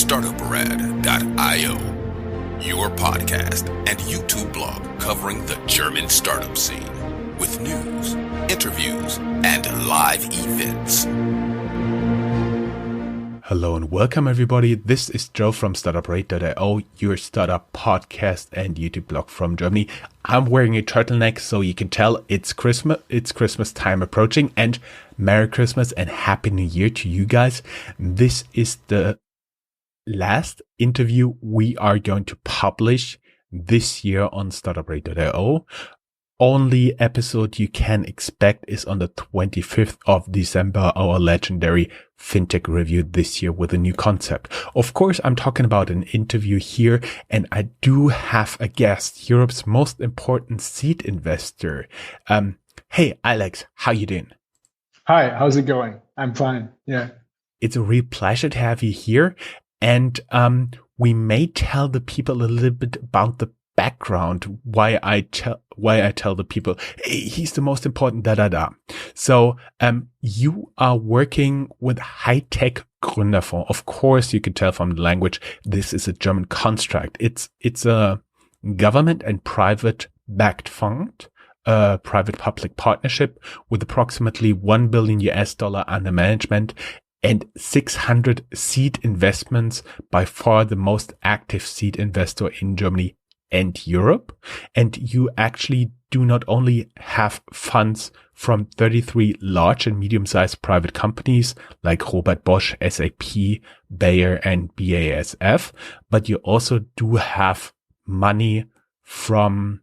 Startuprad.io, your podcast and YouTube blog covering the German startup scene with news, interviews, and live events. Hello and welcome everybody. This is Joe from Startuprad.io, your startup podcast and YouTube blog from Germany. I'm wearing a turtleneck so you can tell it's Christmas. It's Christmas time approaching, and Merry Christmas and Happy New Year to you guys. This is the last interview we are going to publish this year on Startuprad.io. Only episode you can expect is on the 25th of December, our legendary fintech review this year with a new concept. Of course, I'm talking about an interview here, and I do have a guest, Europe's most important seed investor. Hey, Alex, how you doing? Hi, how's it going? I'm fine. Yeah. It's a real pleasure to have you here. And we may tell the people a little bit about the background, why I tell the people, hey, he's the most important, So, you are working with High-Tech Gründerfonds. Of course, you can tell from the language, this is a German construct. It's a government and private backed fund, private-public partnership with approximately $1 billion under management and 600 seed investments, by far the most active seed investor in Germany and Europe. And you actually do not only have funds from 33 large and medium-sized private companies like Robert Bosch, SAP, Bayer, and BASF, but you also do have money from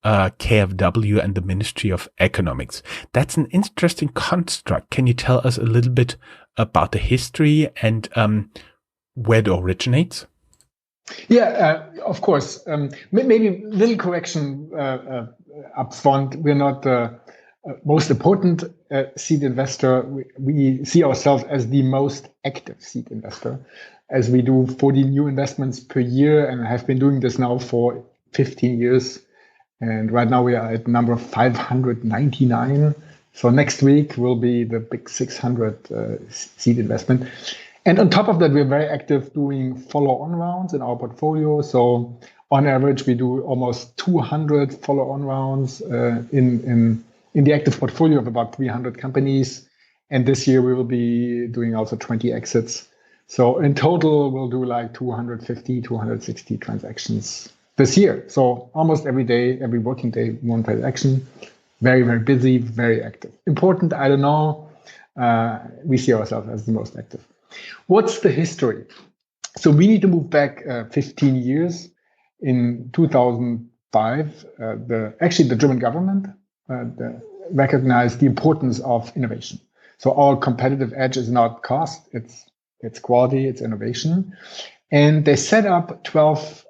KfW and the Ministry of Economics. That's an interesting construct. Can you tell us a little bit about the history and where it originates? Yeah, of course. Maybe little correction up front. We're not the most important seed investor. We see ourselves as the most active seed investor, as we do 40 new investments per year and have been doing this now for 15 years. And right now we are at number 599. So next week will be the big 600 seed investment. And on top of that, we're very active doing follow-on rounds in our portfolio. So on average, we do almost 200 follow-on rounds in the active portfolio of about 300 companies. And this year we will be doing also 20 exits. So in total, we'll do like 250, 260 transactions this year. So almost every day, every working day, one transaction. Very, very busy, very active. Important, I don't know. We see ourselves as the most active. What's the history? So we need to move back 15 years. In 2005, the German government recognized the importance of innovation. So our competitive edge is not cost, it's quality, it's innovation. And they set up 12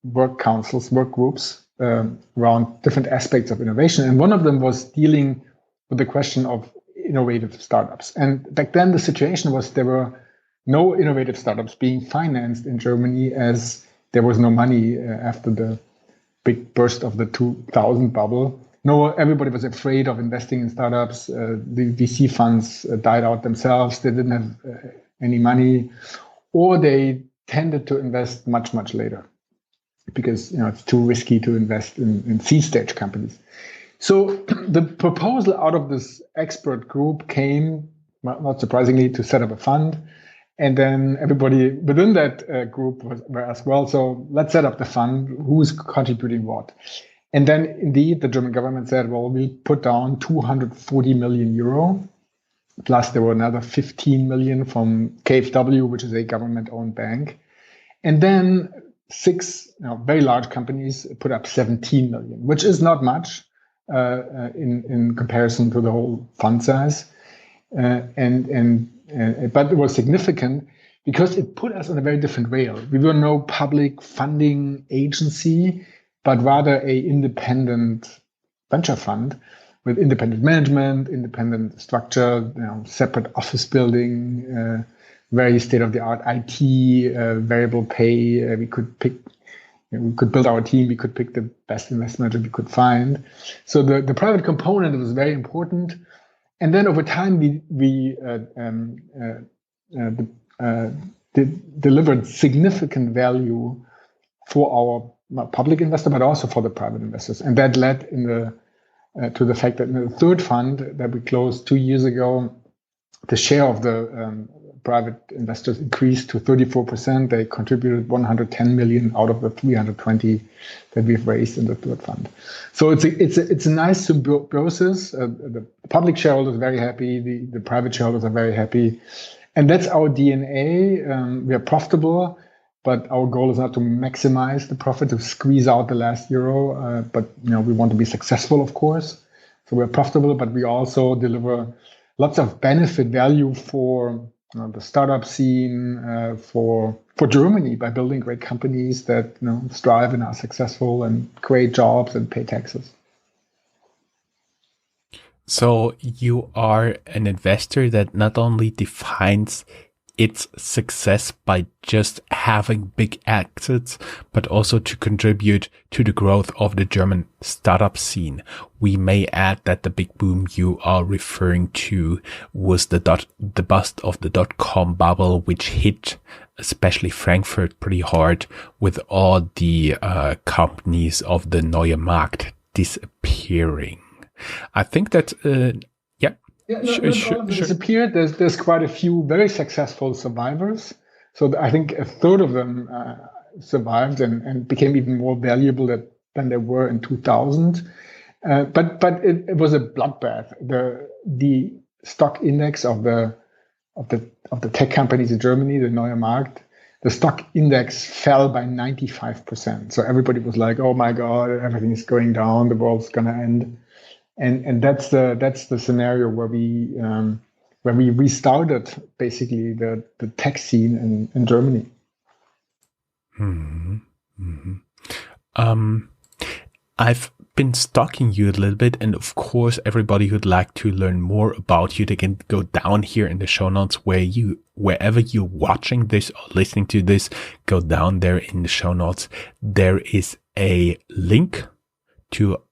work councils, work groups around different aspects of innovation. And one of them was dealing with the question of innovative startups. And back then the situation was there were no innovative startups being financed in Germany, as there was no money after the big burst of the 2000 bubble. Everybody was afraid of investing in startups. The VC funds died out themselves. They didn't have any money, or they tended to invest much, much later because it's too risky to invest in seed stage companies. So the proposal out of this expert group came, not surprisingly, to set up a fund. And then everybody within that group were asked, well, so let's set up the fund. Who's contributing what? And then indeed, the German government said, well, we put down 240 million euro. Plus there were another 15 million from KfW, which is a government-owned bank. And then 6 very large companies put up 17 million, which is not much in comparison to the whole fund size. But it was significant because it put us on a very different rail. We were no public funding agency, but rather a independent venture fund with independent management, independent structure, separate office building, very state-of-the-art IT, variable pay. We could build our team. We could pick the best investment that we could find. So the private component was very important. And then over time, delivered significant value for our public investor, but also for the private investors. And that led to the fact that in the third fund that we closed 2 years ago, the share of the private investors increased to 34%. They contributed 110 million out of the 320 that we've raised in the third fund. So it's a nice symbiosis. The public shareholders are very happy. The private shareholders are very happy. And that's our DNA. We are profitable, but our goal is not to maximize the profit, to squeeze out the last euro. But we want to be successful, of course. So we're profitable, but we also deliver lots of benefit value for the startup scene, for Germany, by building great companies that strive and are successful and create jobs and pay taxes. So you are an investor that not only defines its success by just having big exits, but also to contribute to the growth of the German startup scene. We may add that the big boom you are referring to was the bust of the .com bubble, which hit especially Frankfurt pretty hard, with all the companies of the Neue Markt disappearing. I think that, sure. Disappeared. There's quite a few very successful survivors. So I think a third of them survived and became even more valuable than they were in 2000. But it was a bloodbath. The stock index of the tech companies in Germany, the Neue Markt, the stock index fell by 95%. So everybody was like, "Oh my God, everything is going down. The world's gonna end." And that's the scenario where we restarted basically the tech scene in Germany. Mm-hmm. Mm-hmm. I've been stalking you a little bit, and of course, everybody who'd like to learn more about you, they can go down here in the show notes wherever you're watching this or listening to this. Go down there in the show notes. There is a link to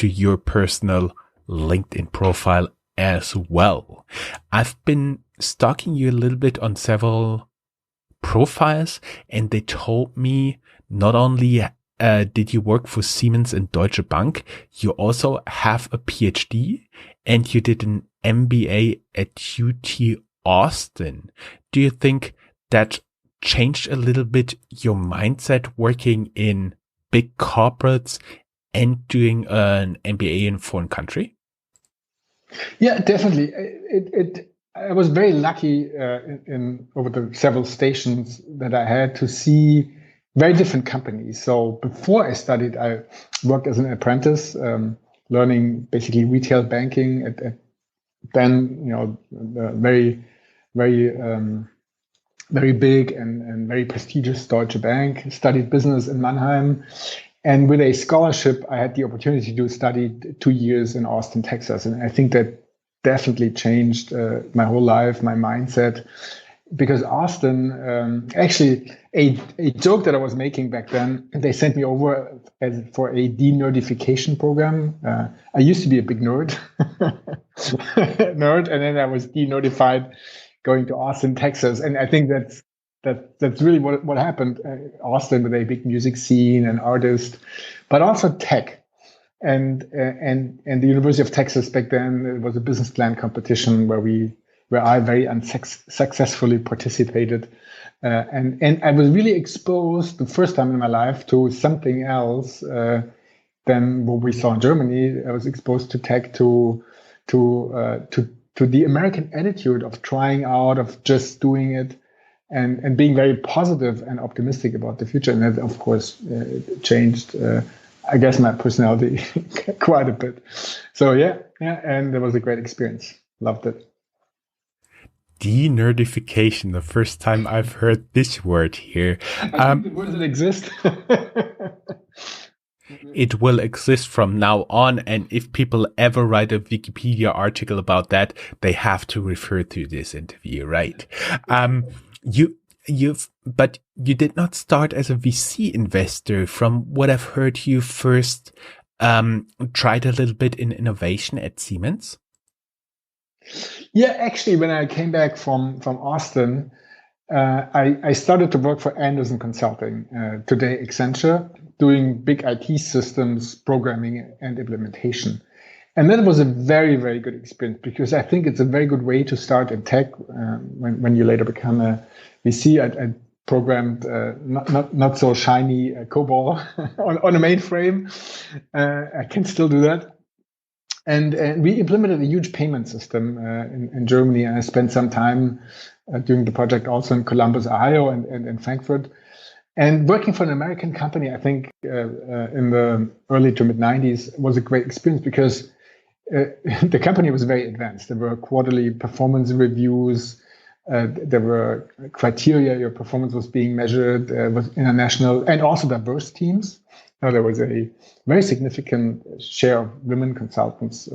your personal LinkedIn profile as well. I've been stalking you a little bit on several profiles, and they told me not only did you work for Siemens and Deutsche Bank, you also have a PhD and you did an MBA at UT Austin. Do you think that changed a little bit your mindset working in big corporates and doing an MBA in a foreign country? Yeah, definitely. I was very lucky in over the several stations that I had to see very different companies. So before I studied, I worked as an apprentice, learning basically retail banking at then very very big and very prestigious Deutsche Bank. Studied business in Mannheim. And with a scholarship, I had the opportunity to study 2 years in Austin, Texas. And I think that definitely changed my whole life, my mindset. Because Austin, actually, a joke that I was making back then, they sent me over for a de-nerdification program. I used to be a big nerd, and then I was de-nerdified going to Austin, Texas. And I think that's really what happened. Austin with a big music scene and artist, but also tech. And the University of Texas back then, it was a business plan competition where I very unsuccessfully participated. And I was really exposed the first time in my life to something else than what we saw in Germany. I was exposed to tech, to the American attitude of trying out, of just doing it, and being very positive and optimistic about the future. And that, of course, changed, I guess, my personality quite a bit. So yeah, and it was a great experience. Loved it. De-nerdification, the first time I've heard this word here. Does it exist? It will exist from now on, and if people ever write a Wikipedia article about that, they have to refer to this interview, right? But you did not start as a VC investor. From what I've heard, you first tried a little bit in innovation at Siemens. Yeah, actually, when I came back from Austin, I started to work for Andersen Consulting, today Accenture, doing big IT systems, programming and implementation. And that was a very, very good experience because I think it's a very good way to start in tech. When you later become a VC, I programmed not so shiny COBOL on a mainframe. I can still do that. And we implemented a huge payment system in Germany. And I spent some time during the project also in Columbus, Ohio, and in Frankfurt. And working for an American company, I think in the early to mid 90s was a great experience because the company was very advanced. There were quarterly performance reviews. There were criteria your performance was being measured. Was international and also diverse teams. There was a very significant share of women consultants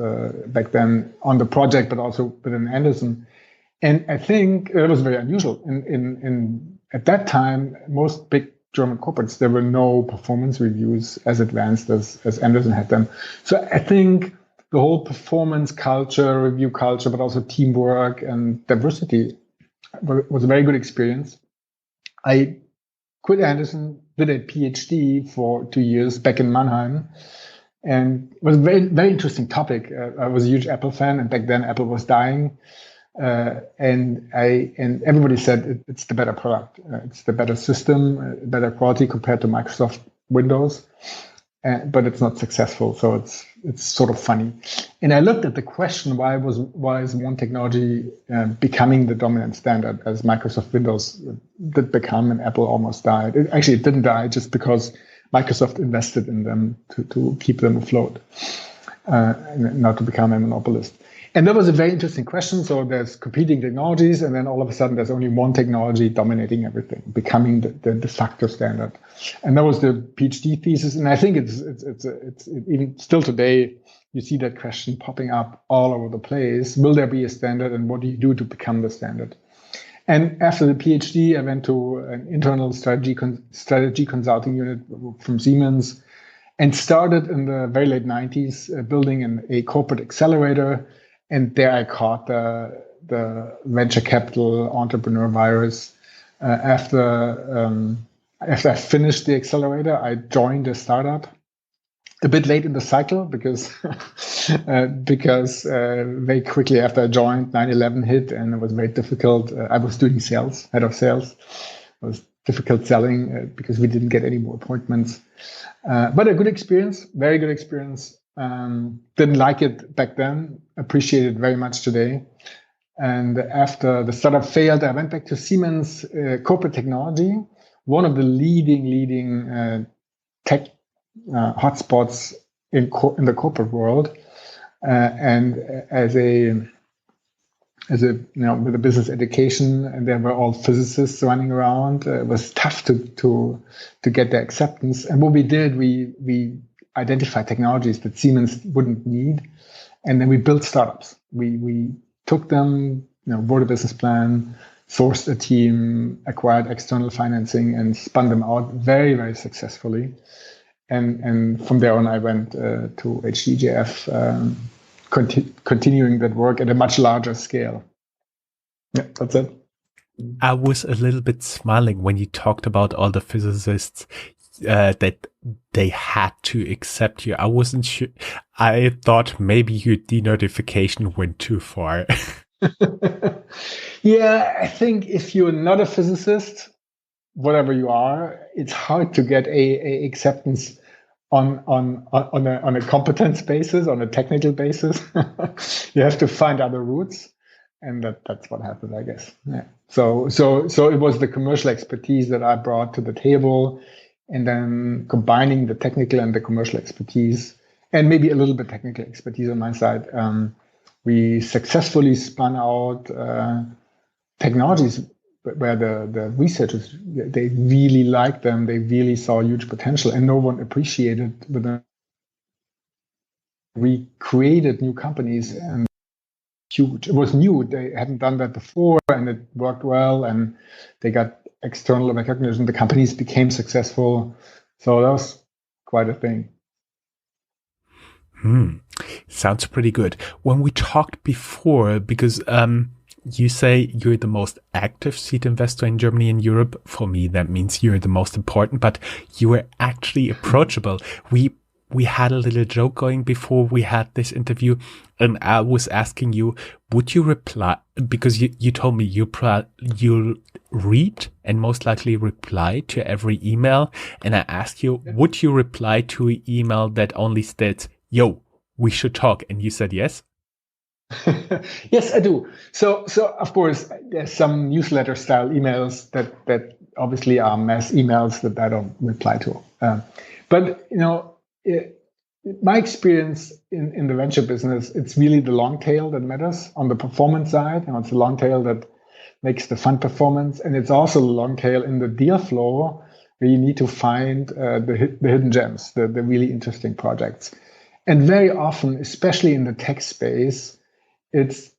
back then on the project, but also within Andersen. And I think it was very unusual. In at that time, most big German corporates, there were no performance reviews as advanced as Andersen had them. So I think the whole performance culture, review culture, but also teamwork and diversity was a very good experience. I quit Andersen, did a PhD for 2 years back in Mannheim, and it was a very, very interesting topic. I was a huge Apple fan, and back then Apple was dying. And everybody said it's the better product, it's the better system, better quality compared to Microsoft Windows, but it's not successful. So it's sort of funny. And I looked at the question: why is one technology becoming the dominant standard as Microsoft Windows did become, and Apple almost died? It didn't die just because Microsoft invested in them to keep them afloat, and not to become a monopolist. And that was a very interesting question. So there's competing technologies, and then all of a sudden there's only one technology dominating everything, becoming the de facto standard. And that was the PhD thesis. And I think it's even still today, you see that question popping up all over the place. Will there be a standard, and what do you do to become the standard? And after the PhD, I went to an internal strategy consulting unit from Siemens, and started in the very late 90s building a corporate accelerator. And there I caught the venture capital entrepreneur virus. After I finished the accelerator, I joined a startup a bit late in the cycle because very quickly after I joined, 9/11 hit, and it was very difficult. I was doing sales, head of sales. It was difficult selling because we didn't get any more appointments. But a good experience, very good experience. Didn't like it back then, appreciate it very much today. And after the startup failed, I went back to Siemens corporate technology, one of the leading tech hotspots in the corporate world. And as a with a business education, and there were all physicists running around. It was tough to get the acceptance. And what we did, we identify technologies that Siemens wouldn't need, and then we built startups. We took them, wrote a business plan, sourced a team, acquired external financing, and spun them out very, very successfully. And from there on, I went to HTGF, continuing that work at a much larger scale. Yeah, that's it. I was a little bit smiling when you talked about all the physicists that they had to accept you. I wasn't sure. I thought maybe your denotification went too far. Yeah, I think if you're not a physicist, whatever you are, it's hard to get a acceptance on a competence basis, on a technical basis. You have to find other routes, and that's what happened, I guess. Yeah. So it was the commercial expertise that I brought to the table. And then combining the technical and the commercial expertise, and maybe a little bit technical expertise on my side, we successfully spun out technologies where the researchers, they really liked them, they really saw huge potential, and no one appreciated them. We created new companies, and huge. It was new. They hadn't done that before, and it worked well, and they got external recognition. The companies became successful. So that was quite a thing. Sounds pretty good. When we talked before, because you say you're the most active seed investor in Germany and Europe. For me, that means you're the most important, but you were actually approachable. We had a little joke going before we had this interview, and I was asking you, would you reply? Because you told me you'll read and most likely reply to every email. And I asked you, would you reply to an email that only states, yo, we should talk? And you said yes. Yes, I do. So of course, there's some newsletter style emails that obviously are mass emails that I don't reply to. But my experience in the venture business, it's really the long tail that matters on the performance side. It's the long tail that makes the fund performance, and it's also the long tail in the deal flow where you need to find the hidden gems, the really interesting projects. And very often, especially in the tech space, it's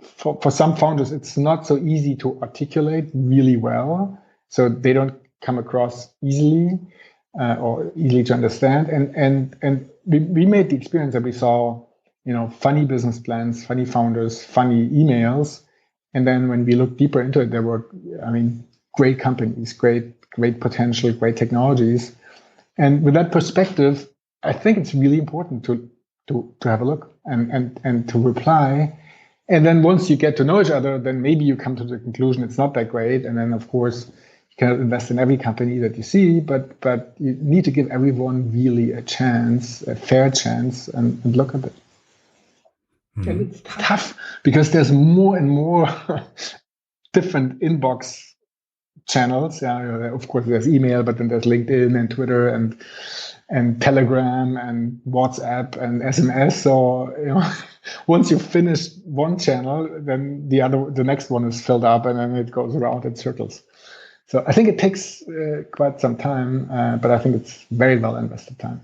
for some founders, it's not so easy to articulate really well, so they don't come across easily or easily to understand. And we made the experience that we saw, funny business plans, funny founders, funny emails, and then when we looked deeper into it, there were, great companies, great potential, great technologies, and with that perspective, I think it's really important to have a look and to reply. And then once you get to know each other, then maybe you come to the conclusion it's not that great. And then, of course, you cannot invest in every company that you see, but you need to give everyone really a chance, a fair chance, and look at it. Mm-hmm. And it's tough because there's more and more different inbox channels. Yeah, of course, there's email, but then there's LinkedIn and Twitter and Telegram and WhatsApp and SMS. So once you finish one channel, then the next one is filled up, and then it goes around in circles. So I think it takes quite some time, but I think it's very well invested time.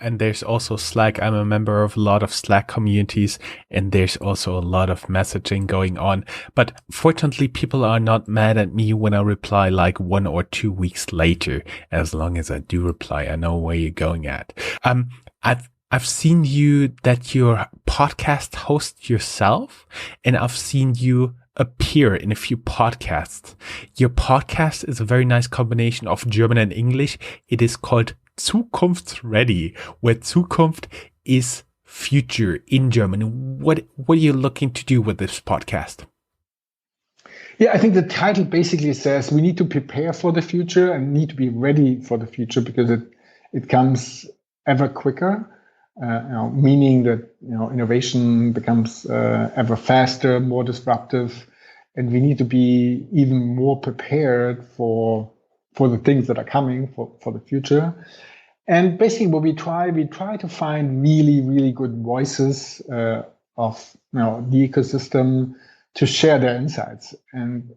And there's also Slack. I'm a member of a lot of Slack communities, and there's also a lot of messaging going on. But fortunately, people are not mad at me when I reply like 1 or 2 weeks later. As long as I do reply, I know where you're going at. I've seen you that you're podcast host yourself, and I've seen you appear in a few podcasts. Your podcast is a very nice combination of German and English. It is called Zukunftsready, where Zukunft is future in German. What are you looking to do with this podcast? Yeah, I think the title basically says we need to prepare for the future and need to be ready for the future because it comes ever quicker. Meaning that innovation becomes ever faster, more disruptive, and we need to be even more prepared for the things that are coming for the future. And basically, what we try to find really, really good voices of the ecosystem to share their insights. And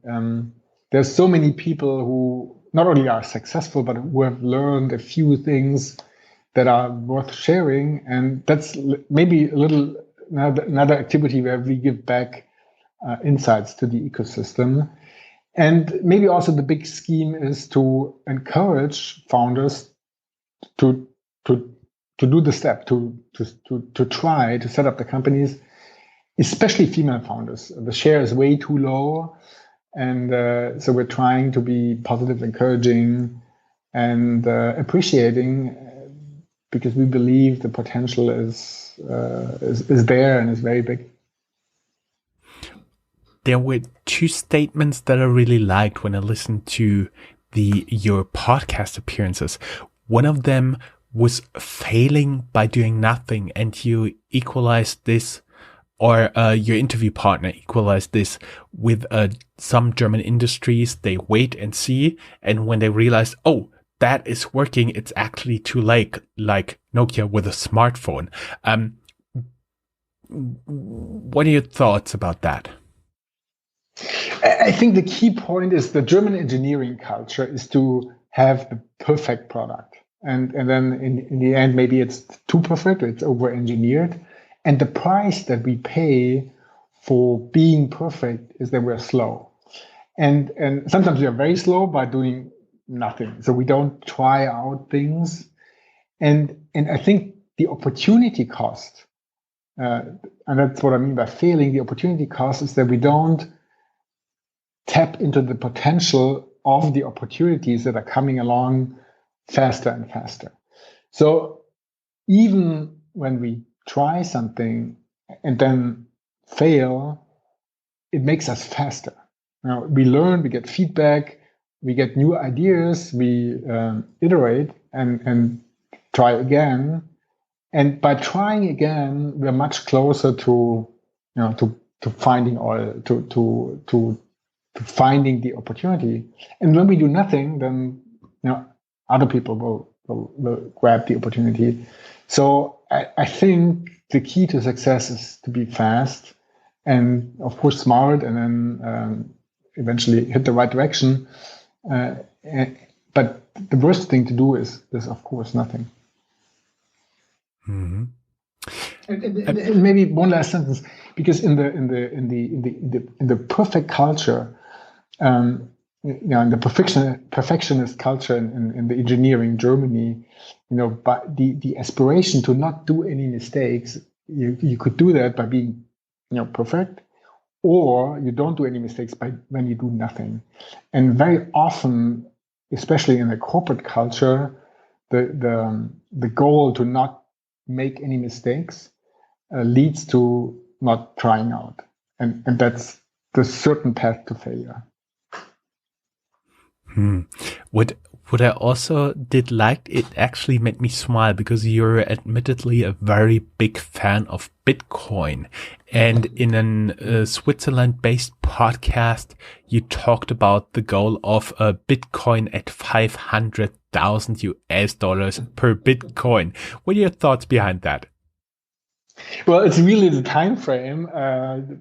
there's so many people who not only are successful, but who have learned a few things that are worth sharing. And that's maybe another activity where we give back insights to the ecosystem. And maybe also the big scheme is to encourage founders to do the step, to try to set up the companies, especially female founders. The share is way too low. And so we're trying to be positive, encouraging, and appreciating, because we believe the potential is there and is very big. There were 2 statements that I really liked when I listened to your podcast appearances. One of them was failing by doing nothing, and you equalized this, or your interview partner equalized this with some German industries. They wait and see, and when they realize, oh, that is working, it's actually too late, like Nokia with a smartphone. What are your thoughts about that? I think the key point is the German engineering culture is to have the perfect product. And then in the end, maybe it's too perfect, it's over-engineered. And the price that we pay for being perfect is that we're slow. And sometimes we are very slow by doing nothing. So we don't try out things. And I think the opportunity cost and that's what I mean by failing. The opportunity cost is that we don't tap into the potential of the opportunities that are coming along faster and faster. So even when we try something and then fail, it makes us faster. Now, we learn, we get feedback, we get new ideas, we iterate and try again. And by trying again, we're much closer to finding oil, to finding the opportunity. And when we do nothing, then other people will grab the opportunity. So I think the key to success is to be fast and, of course, smart, and then eventually hit the right direction. But the worst thing to do is of course, nothing. Mm-hmm. And maybe one last sentence, because in the perfect culture, in the perfectionist culture in the engineering Germany, but the aspiration to not do any mistakes, you could do that by being perfect, or you don't do any mistakes when you do nothing. And very often, especially in a corporate culture, the goal to not make any mistakes leads to not trying out, and that's the certain path to failure. What I also did like, it actually made me smile, because you're admittedly a very big fan of Bitcoin. And in a Switzerland-based podcast, you talked about the goal of a Bitcoin at $500,000 per Bitcoin. What are your thoughts behind that? Well, it's really the time frame.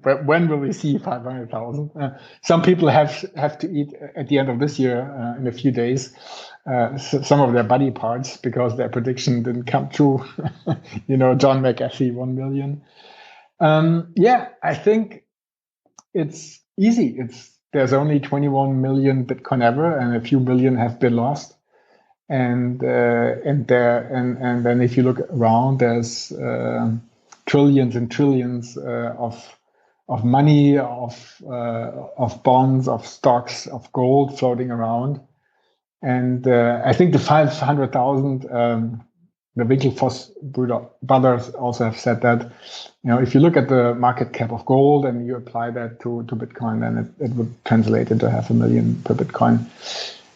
But when will we see 500,000? Some people have to eat at the end of this year, in a few days, some of their body parts, because their prediction didn't come true. John McAfee, 1 million. I think it's easy. There's only 21 million Bitcoin ever, and a few million have been lost. And then if you look around, there's trillions and trillions of money, of bonds, of stocks, of gold floating around. And I think the 500,000, the Winklevoss brothers also have said that, if you look at the market cap of gold and you apply that to Bitcoin, then it would translate into 500,000 per Bitcoin.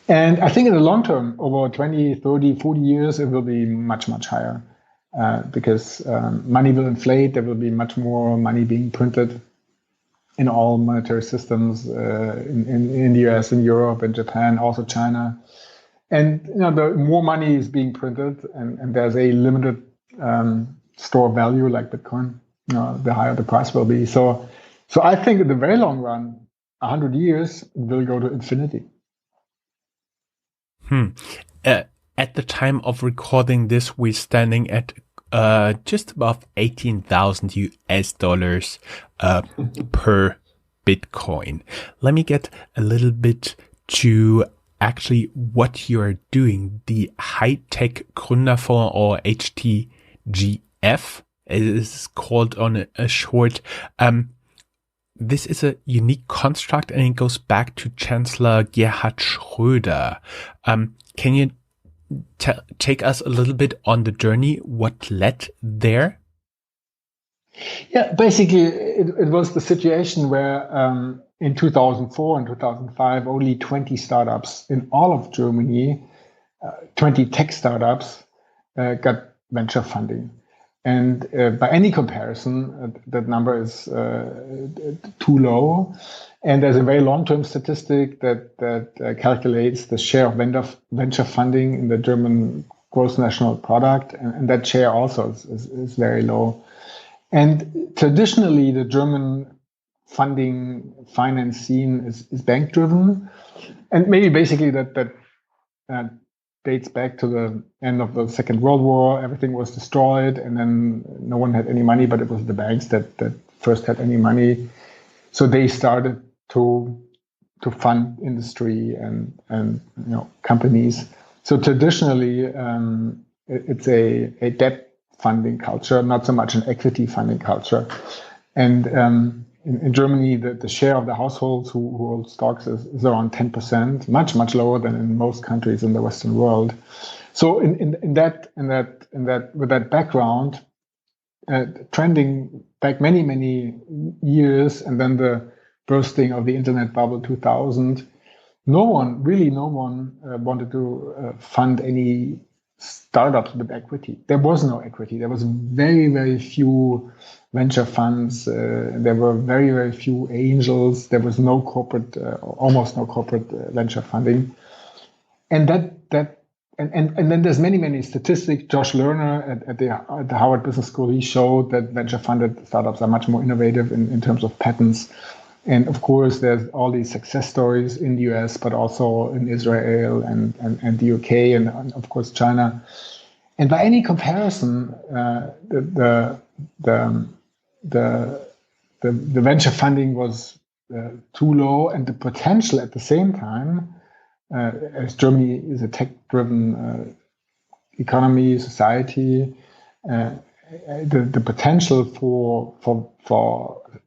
And I think in the long term, over 20, 30, 40 years, it will be much, much higher. Because money will inflate, there will be much more money being printed in all monetary systems in the US, in Europe, in Japan, also China. And the more money is being printed, and there's a limited store value like Bitcoin, the higher the price will be. So I think in the very long run, 100 years, it will go to infinity. At the time of recording this, we're standing at just above $18,000 per Bitcoin. Let me get a little bit to actually what you're doing. The High-Tech Gründerfonds, or HTGF, is called on a short. This is a unique construct, and it goes back to Chancellor Gerhard Schröder. Can you take us a little bit on the journey, what led there? Yeah, basically, it was the situation where in 2004 and 2005, only 20 startups in all of Germany, 20 tech startups, got venture funding. And by any comparison, that number is too low. And there's a very long-term statistic that calculates the share of venture funding in the German gross national product, and that share also is very low. And traditionally, the German finance scene is bank-driven, and maybe basically that dates back to the end of the Second World War. Everything was destroyed, and then no one had any money, but it was the banks that first had any money. So they started to fund industry and companies. So traditionally, it's a debt funding culture, not so much an equity funding culture. And in Germany, the share of the households who hold stocks is around 10%, much lower than in most countries in the Western world. So with that background, trending back many years, and then the bursting of the internet bubble 2000, no one wanted to fund any startups with equity. There was no equity. There was very few venture funds. There were very few angels. There was no corporate, almost no corporate venture funding. And and then there's many statistics. Josh Lerner at the Harvard Business School, he showed that venture funded startups are much more innovative in terms of patents. And of course, there's all these success stories in the US, but also in Israel and the UK and of course China. And by any comparison, the venture funding was too low, and the potential at the same time, as Germany is a tech-driven economy, society, the potential for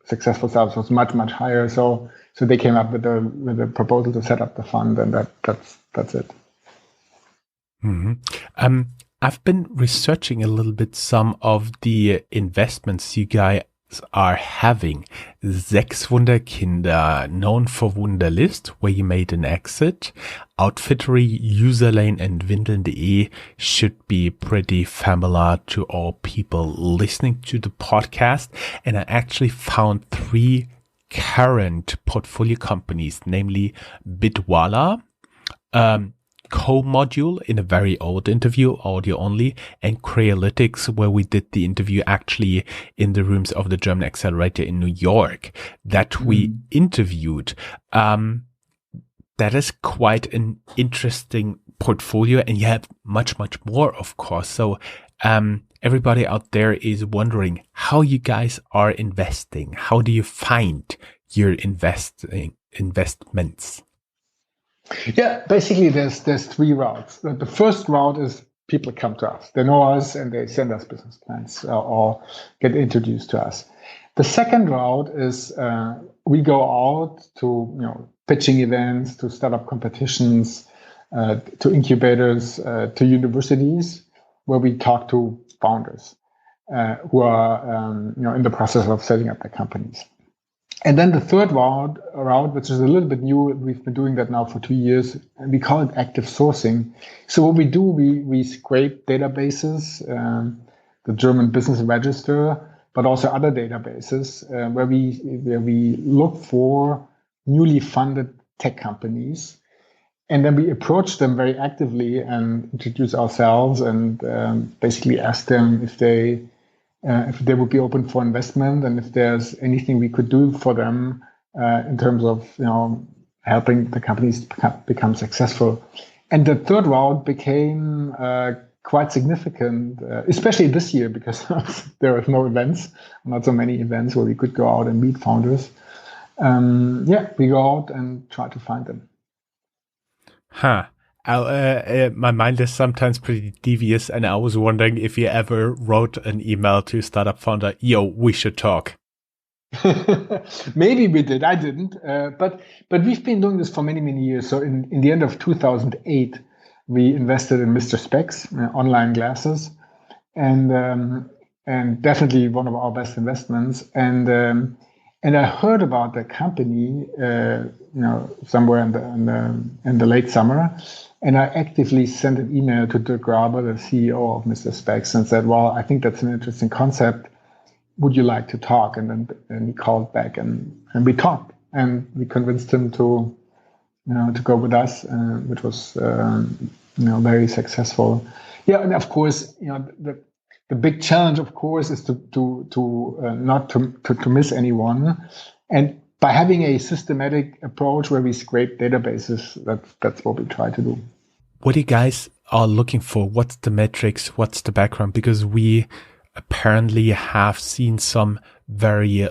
successful startups was much higher. So they came up with a proposal to set up the fund, and that's it. Mm-hmm. I've been researching a little bit some of the investments you guys are having. Sechs Wunderkinder, known for Wunderlist, where you made an exit. Outfittery, Userlane, and Windeln.de should be pretty familiar to all people listening to the podcast. And I actually found 3 current portfolio companies, namely Bitwala, Co-Module in a very old interview, audio only, and Crealytics, where we did the interview actually in the rooms of the German Accelerator in New York that we interviewed. That is quite an interesting portfolio, and you have much more, of course. So everybody out there is wondering how you guys are investing. How do you find your investments? Yeah, basically there's 3 routes. The first route is people come to us. They know us and they send us business plans or get introduced to us. The second route is we go out to pitching events, to startup competitions, to incubators, to universities, where we talk to founders who are in the process of setting up their companies. And then the third route, which is a little bit new, we've been doing that now for 2 years, and we call it active sourcing. So what we do, we scrape databases, the German Business Register, but also other databases where we look for newly funded tech companies, and then we approach them very actively and introduce ourselves and basically ask them if they would be open for investment, and if there's anything we could do for them in terms of helping the companies become successful. And the third route became quite significant, especially this year, because there were no events, not so many events where we could go out and meet founders. We go out and try to find them. My mind is sometimes pretty devious, and I was wondering if you ever wrote an email to a startup founder, yo, we should talk. Maybe we did. I didn't. But we've been doing this for many years. So in the end of 2008, we invested in Mr. Specs, online glasses, and definitely one of our best investments. And I heard about the company, somewhere in the late summer. And I actively sent an email to Dräger, the CEO of Mr. Specs, and said, well, I think that's an interesting concept. Would you like to talk? And he called back and we talked, and we convinced him to go with us, which was, very successful. Yeah. And of course, the big challenge, of course, is not to miss anyone. And by having a systematic approach where we scrape databases, that's what we try to do. What you guys are looking for? What's the metrics? What's the background? Because we apparently have seen some very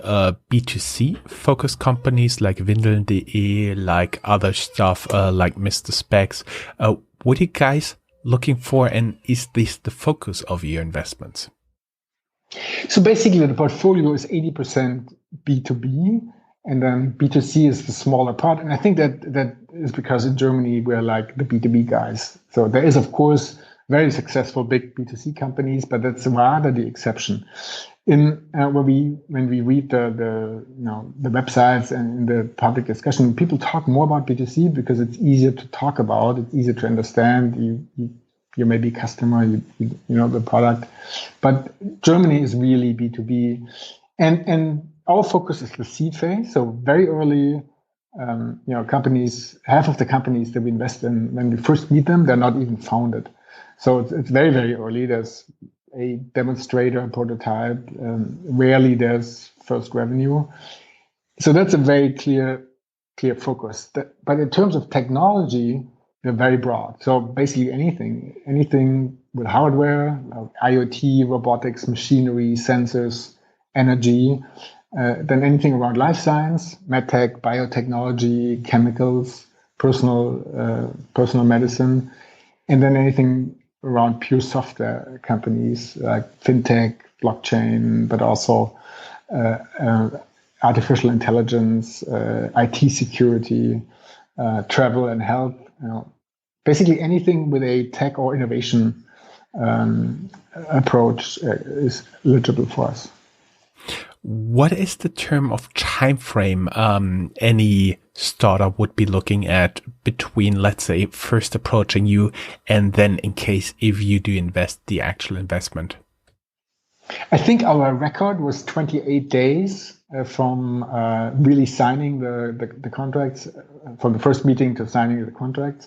B2C focused companies like Windeln.de, like other stuff like Mr. Specs. What are you guys looking for, and is this the focus of your investments? So basically, the portfolio is 80% B2B, and then B2C is the smaller part. And I think that is because in Germany, we're like the B2B guys. So there is, of course, very successful big B2C companies, but that's rather the exception. When we read the websites and in the public discussion, people talk more about B2C because it's easier to talk about, it's easier to understand. You may be a customer, you know the product, but Germany is really B2B, and our focus is the seed phase. So very early, companies. Half of the companies that we invest in, when we first meet them, they're not even founded. So it's very, very early. There's a demonstrator, prototype. Rarely there's first revenue. So that's a very clear focus. But in terms of technology, they're very broad. So basically anything with hardware, like IoT, robotics, machinery, sensors, energy, then anything around life science, medtech, biotechnology, chemicals, personal medicine, and then anything around pure software companies like fintech, blockchain, but also artificial intelligence, IT security, travel and health. Basically anything with a tech or innovation approach is eligible for us. What is the term of time frame any startup would be looking at between, let's say, first approaching you and then, in case if you do invest, the actual investment? I think our record was 28 days from really signing the contracts, from the first meeting to signing the contracts.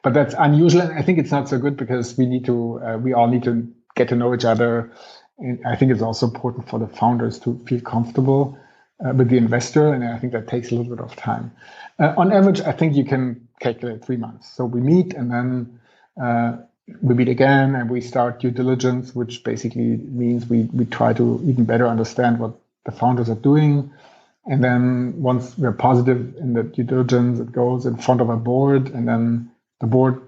But that's unusual. I think it's not so good because we all need to get to know each other. And I think it's also important for the founders to feel comfortable with the investor. And I think that takes a little bit of time. On average, I think you can calculate 3 months. So we meet and then we meet again and we start due diligence, which basically means we try to even better understand what the founders are doing. And then once we're positive in the due diligence, it goes in front of a board, and then the board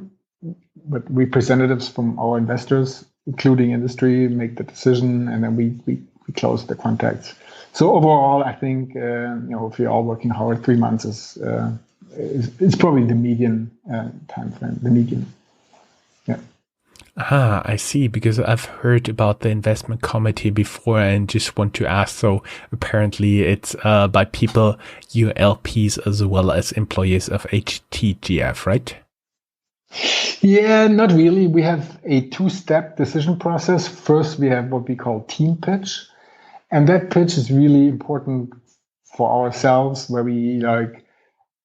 with representatives from our investors, including industry, make the decision, and then we close the contracts. So overall, I think if you're all working hard, 3 months is probably the median time frame. The median. Yeah. I see, because I've heard about the investment committee before and just want to ask. So apparently it's by people, LPs as well as employees of HTGF, right? Yeah, not really. We have a 2-step decision process. First, we have what we call team pitch. And that pitch is really important for ourselves, where we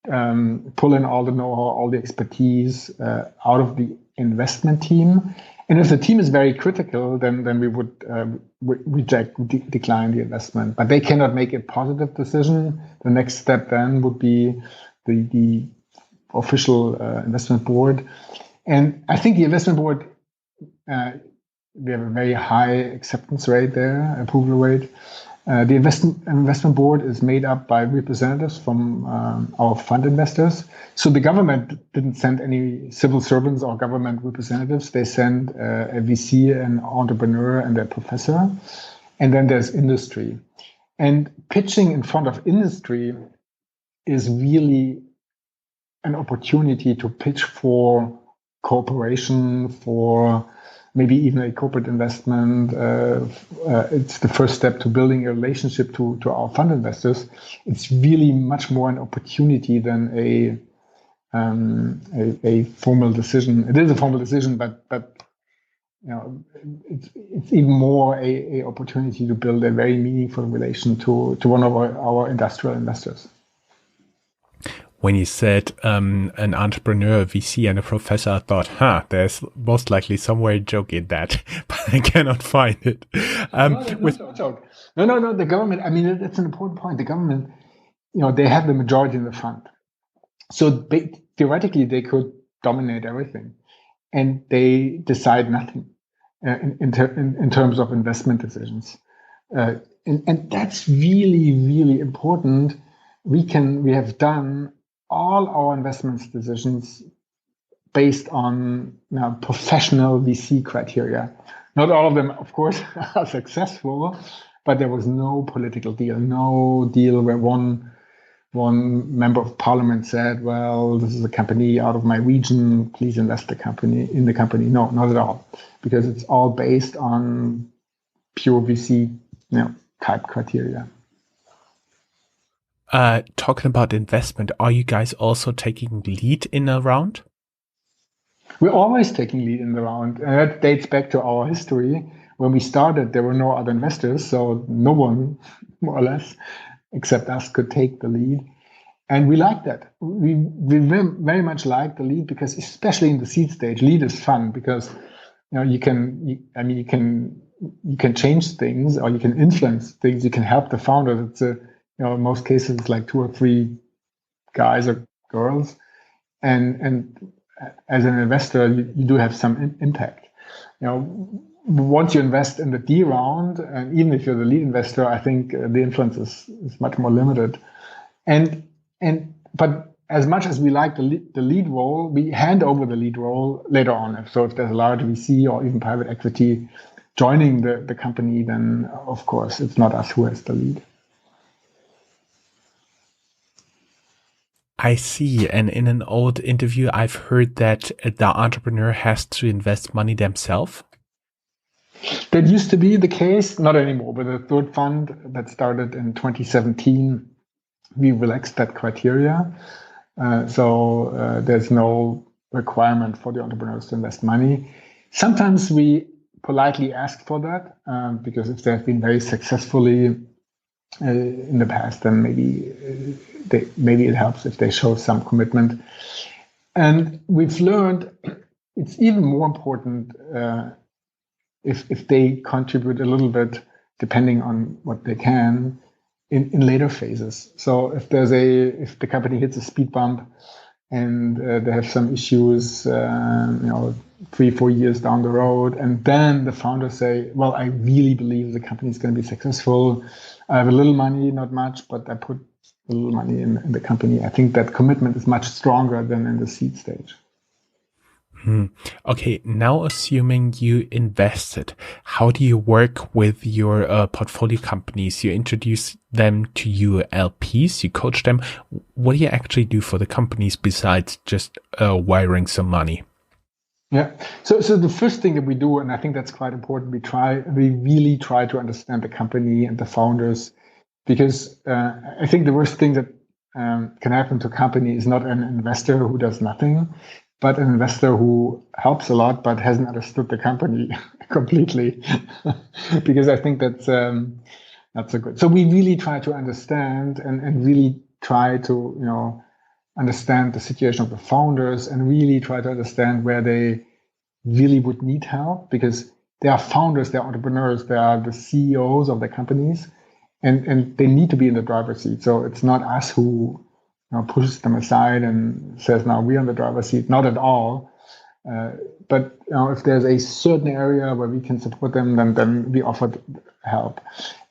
pull in all the know-how, all the expertise out of the investment team. And if the team is very critical, then we would decline the investment. But they cannot make a positive decision. The next step then would be the official investment board. And I think the investment board, we have a very high acceptance rate there, approval rate. The investment board is made up by representatives from our fund investors. So the government didn't send any civil servants or government representatives. They sent a VC, an entrepreneur, and a professor. And then there's industry. And pitching in front of industry is really an opportunity to pitch for cooperation, for maybe even a corporate investment. It's the first step to building a relationship to our fund investors. It's really much more an opportunity than a formal decision. It is a formal decision, but it's even more a opportunity to build a very meaningful relation to one of our industrial investors. When you said an entrepreneur, a VC, and a professor, I thought, there's most likely somewhere a joke in that, but I cannot find it. No, the government, I mean, that's an important point. The government, they have the majority in the fund. So theoretically, they could dominate everything. And they decide nothing in terms of investment decisions. And that's really, really important. We have done all our investment decisions based on professional VC criteria. Not all of them, of course, are successful, but there was no political deal, no deal where one member of parliament said, well, this is a company out of my region, please invest in the company. No, not at all, because it's all based on pure VC type criteria. Talking about investment, are you guys also taking lead in a round? We're always taking lead in the round. And that dates back to our history. When we started, there were no other investors, so no one, more or less, except us, could take the lead. And we like that. We very much like the lead, because especially in the seed stage, lead is fun, because you can change things, or you can influence things. You can help the founders. It's in most cases it's like 2 or 3 guys or girls, and as an investor, you do have some impact. Once you invest in the D round, and even if you're the lead investor, I think the influence is much more limited. But as much as we like the lead role, we hand over the lead role later on. So if there's a large VC or even private equity joining the company, then of course it's not us who has the lead. I see. And in an old interview, I've heard that the entrepreneur has to invest money themselves. That used to be the case, not anymore. With the third fund that started in 2017, we relaxed that criteria. So there's no requirement for the entrepreneurs to invest money. Sometimes we politely ask for that, because if they've been very successfully in the past, then maybe it helps if they show some commitment. And we've learned it's even more important if they contribute a little bit, depending on what they can, in later phases. So if the company hits a speed bump and they have some issues, 3-4 years down the road, and then the founders say, well, I really believe the company is going to be successful. I have a little money, not much, but I put a little money in the company. I think that commitment is much stronger than in the seed stage. Okay, now assuming you invested, how do you work with your portfolio companies? You introduce them to your LPs, you coach them. What do you actually do for the companies besides just wiring some money? Yeah, so the first thing that we do, and I think that's quite important, we really try to understand the company and the founders, because I think the worst thing that can happen to a company is not an investor who does nothing, but an investor who helps a lot but hasn't understood the company completely, because I think that's not so good. So we really try to understand and really try to understand the situation of the founders, and really try to understand where they really would need help, because they are founders, they are entrepreneurs, they are the CEOs of the companies, and they need to be in the driver's seat. So it's not us who pushes them aside and says, now we're in the driver's seat. Not at all. But if there's a certain area where we can support them, then we offer help.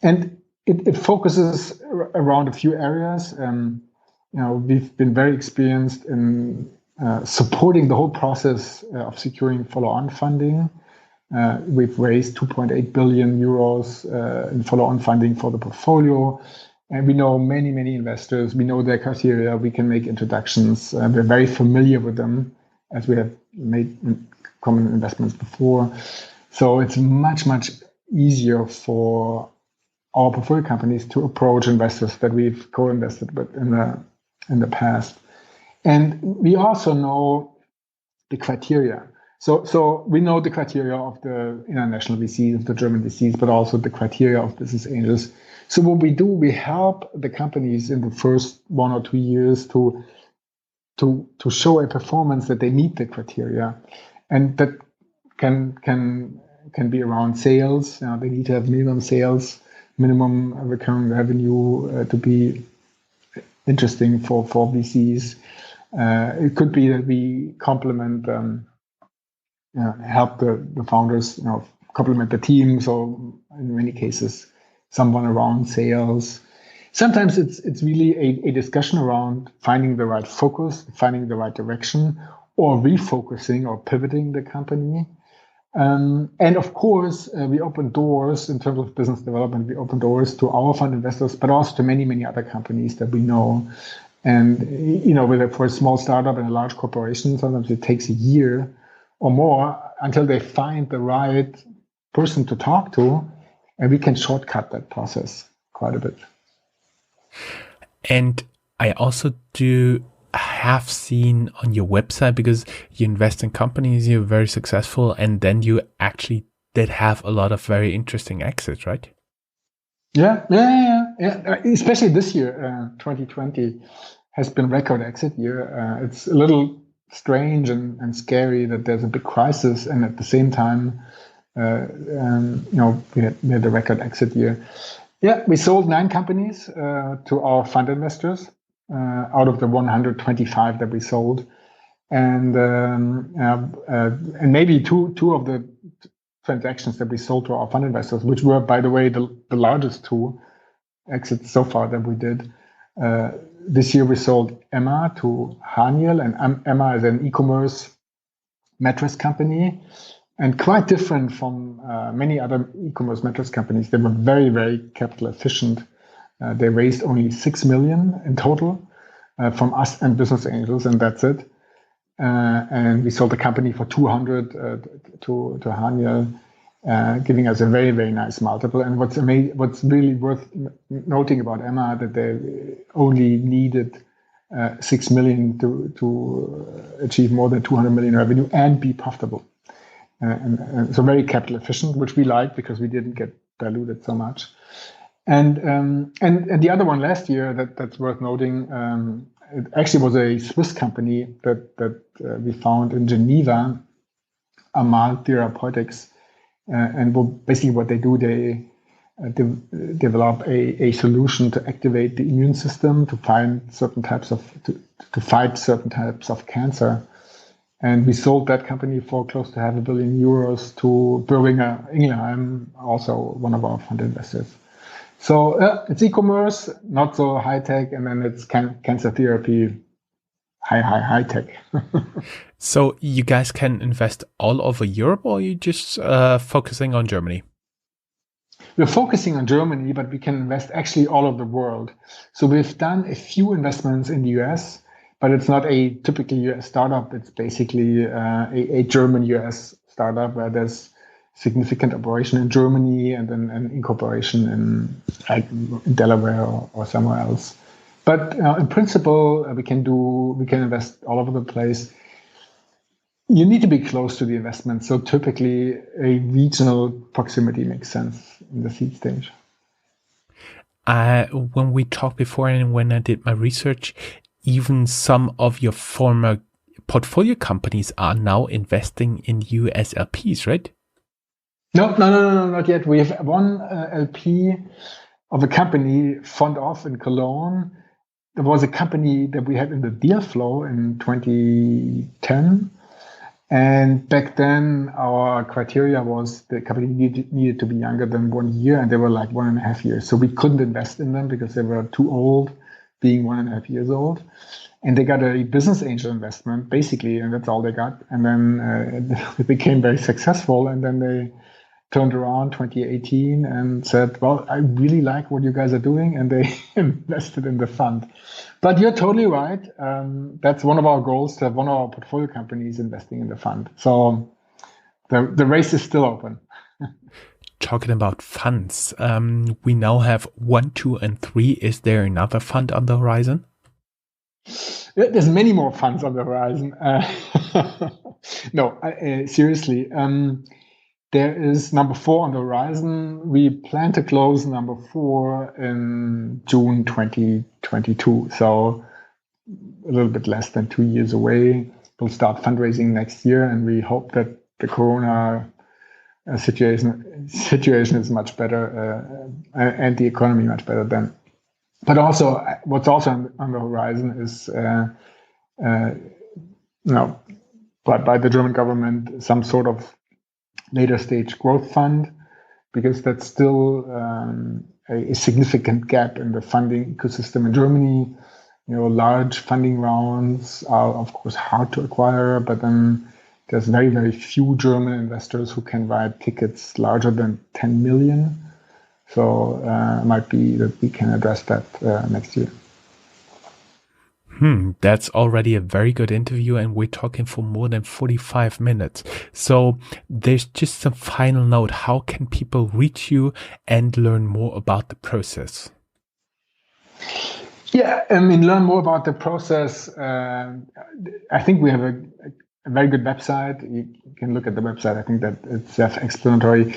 And it focuses around a few areas. We've been very experienced in supporting the whole process of securing follow-on funding. We've raised 2.8 billion euros in follow-on funding for the portfolio. And we know many, many investors. We know their criteria. We can make introductions. We're very familiar with them, as we have made common investments before. So it's much, much easier for our portfolio companies to approach investors that we've co-invested with in the past. And we also know the criteria. So we know the criteria of the international VCs, of the German VCs, but also the criteria of business angels. So what we do, we help the companies in the first 1 or 2 years to show a performance that they meet the criteria, and that can be around sales. They need to have minimum sales, minimum recurring revenue to be interesting for VCs. It could be that we complement, help the founders, complement the team. So in many cases, someone around sales. Sometimes it's really a discussion around finding the right focus, finding the right direction, or refocusing or pivoting the company. And of course, we open doors in terms of business development. We open doors to our fund investors, but also to many, many other companies that we know. And, for a small startup and a large corporation, sometimes it takes a year or more until they find the right person to talk to. And we can shortcut that process quite a bit. And I also have seen on your website, because you invest in companies, you're very successful, and then you actually did have a lot of very interesting exits, right? Yeah. Especially this year, 2020 has been record exit year. It's a little strange and scary that there's a big crisis, and at the same time, we had a record exit year. Yeah, we sold 9 companies to our fund investors out of the 125 that we sold, and maybe two of the transactions that we sold to our fund investors, which were, by the way, the largest 2 exits so far that we did. This year we sold Emma to Haniel, and Emma is an e-commerce mattress company, and quite different from many other e-commerce mattress companies. They were very, very capital efficient. They raised only 6 million in total from us and business angels, and that's it. And we sold the company for 200 to Haniel, giving us a very, very nice multiple. And what's really worth noting about Emma, that they only needed 6 million to achieve more than 200 million revenue and be profitable. And so very capital efficient, which we like because we didn't get diluted so much. And the other one last year that's worth noting, it actually was a Swiss company that we found in Geneva, Amal Therapeutics, and basically what they do, they develop a solution to activate the immune system to fight certain types of cancer. And we sold that company for close to €500 million to Boehringer Ingelheim, also one of our fund investors. So it's e-commerce, not so high tech, and then it's cancer therapy, high tech. So you guys can invest all over Europe, or are you just focusing on Germany? We're focusing on Germany, but we can invest actually all over the world. So we've done a few investments in the US, but it's not a typical US startup. It's basically a German US startup where there's significant operation in Germany and then an incorporation in Delaware or somewhere else. But in principle, we can invest all over the place. You need to be close to the investment. So typically a regional proximity makes sense in the seed stage. When we talked before and when I did my research, even some of your former portfolio companies are now investing in US LPs, right? No, not yet. We have one LP of a company, Fond Off in Cologne. There was a company that we had in the deal flow in 2010. And back then, our criteria was the company needed to be younger than 1 year, and they were like 1.5 years. So we couldn't invest in them because they were too old, being 1.5 years old. And they got a business angel investment, basically, and that's all they got. And then it became very successful, and then they turned around 2018 and said, well, I really like what you guys are doing, and they invested in the fund. But you're totally right. That's one of our goals, to have one of our portfolio companies investing in the fund. So the race is still open. Talking about funds, we now have 1, 2, and 3. Is there another fund on the horizon? There's many more funds on the horizon. No, seriously. There is number 4 on the horizon. We plan to close number 4 in June 2022. So a little bit less than 2 years away. We'll start fundraising next year, and we hope that the Corona situation is much better and the economy much better then. But also, what's also on the horizon is, by the German government, some sort of later stage growth fund, because that's still a significant gap in the funding ecosystem in Germany. Large funding rounds are of course hard to acquire, but then there's very, very few German investors who can buy tickets larger than 10 million. So it might be that we can address that next year. That's already a very good interview, and we're talking for more than 45 minutes. So there's just some final note. How can people reach you and learn more about the process? Yeah, learn more about the process. I think we have a very good website. You can look at the website. I think that it's self-explanatory.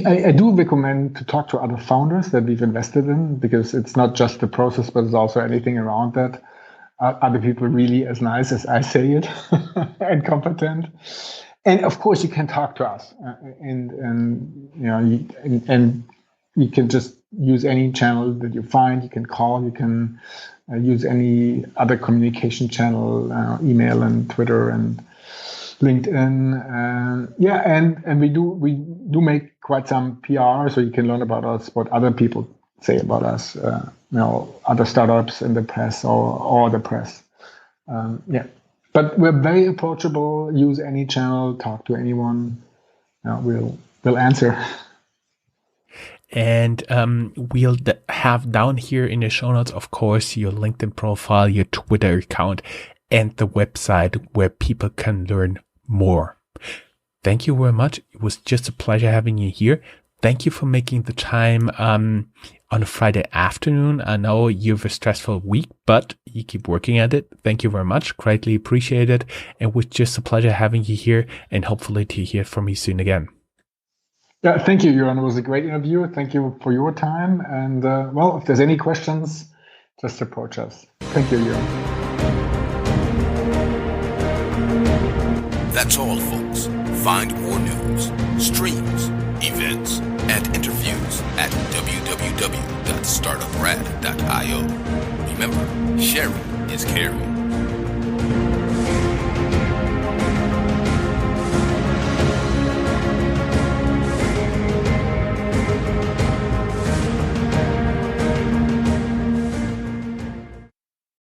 I do recommend to talk to other founders that we've invested in, because it's not just the process, but it's also anything around that. Are the people really as nice as I say it and competent? And of course, you can talk to us, and you can just use any channel that you find. You can call. You can use any other communication channel, email and Twitter and LinkedIn. And we do make quite some PR, so you can learn about us, what other people say about us, other startups in the press or the press. But we're very approachable. Use any channel, talk to anyone. We'll answer. And we'll have down here in the show notes, of course, your LinkedIn profile, your Twitter account, and the website where people can learn more. Thank you very much. It was just a pleasure having you here. Thank you for making the time on a Friday afternoon. I know you have a stressful week, but you keep working at it. Thank you very much. Greatly appreciate it. And it was just a pleasure having you here, and hopefully to hear from you soon again. Yeah, thank you, Johan. It was a great interview. Thank you for your time. And if there's any questions, just approach us. Thank you, Johan. That's all, folks. Find more news, streams, events, and interviews at www.startuprad.io. Remember, sharing is caring.